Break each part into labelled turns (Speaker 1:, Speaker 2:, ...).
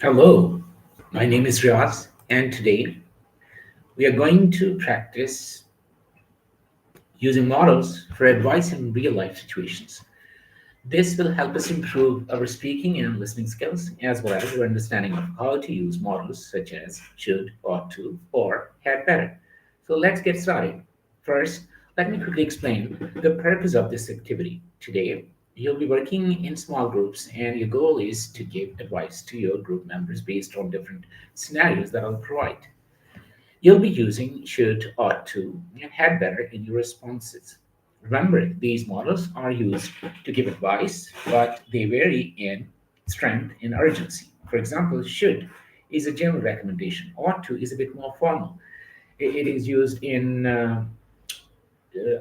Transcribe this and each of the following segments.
Speaker 1: Hello, my name is Riaz, and today we are going to practice using models for advice in real life situations. This will help us improve our speaking and listening skills, as well as our understanding of how to use models such as should, ought to, or had better. So let's get started. First, let me quickly explain the purpose of this activity. Today, you'll be working in small groups, and your goal is to give advice to your group members based on different scenarios that I'll provide. You'll be using should, ought to, and had better in your responses. Remember, these models are used to give advice, but they vary in strength and urgency. For example, should is a general recommendation, ought to is a bit more formal. It is used in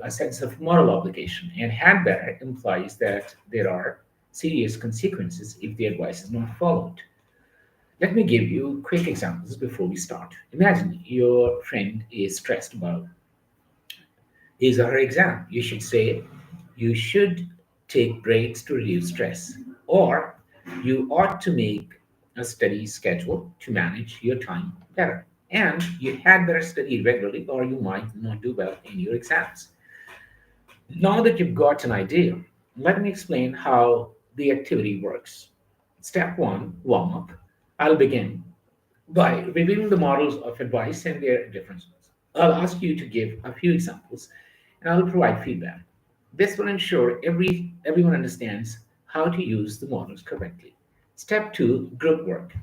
Speaker 1: a sense of moral obligation, and had better implies that there are serious consequences if the advice is not followed. Let me give you quick examples before we start. Imagine your friend is stressed about his or her exam. You should say, you should take breaks to reduce stress, or you ought to make a study schedule to manage your time better. And you had better study regularly, or you might not do well in your exams. Now that you've got an idea, let me explain how the activity works. Step one, warm up. I'll begin by reviewing the models of advice and their differences. I'll ask you to give a few examples and I'll provide feedback. This will ensure everyone understands how to use the models correctly. Step two, group work.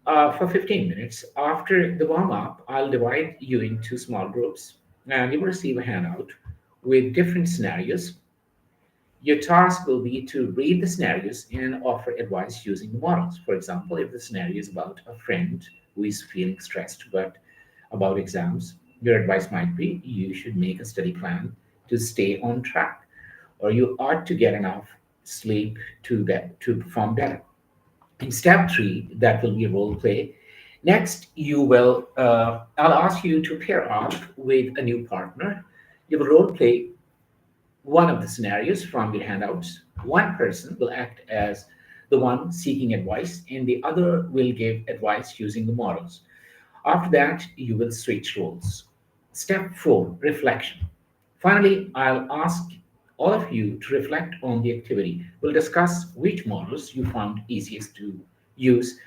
Speaker 1: For 15 minutes, after the warm up, I'll divide you into small groups and you will receive a handout with different scenarios. Your task will be to read the scenarios and offer advice using the models. For example, if the scenario is about a friend who is feeling stressed but about exams, your advice might be you should make a study plan to stay on track, or you ought to get enough sleep to perform better. In step three, that will be a role play. Next, I'll ask you to pair up with a new partner. You will role play one of the scenarios from your handouts. One person will act as the one seeking advice, and the other will give advice using the models. After that, you will switch roles. Step four, reflection. Finally, I'll ask all of you to reflect on the activity. We'll discuss which models you found easiest to use,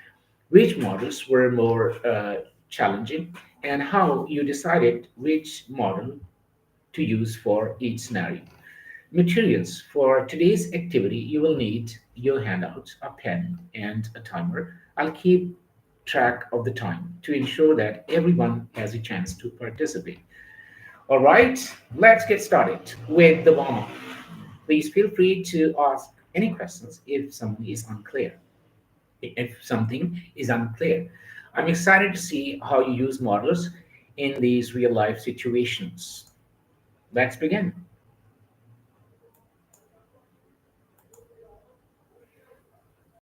Speaker 1: which models were more challenging, and how you decided which model to use for each scenario. Materials for today's activity, you will need your handouts, a pen, and a timer. I'll keep track of the time to ensure that everyone has a chance to participate. All right, let's get started with the warm up. Please feel free to ask any questions if something is unclear. If something is unclear, I'm excited to see how you use models in these real life situations. Let's begin.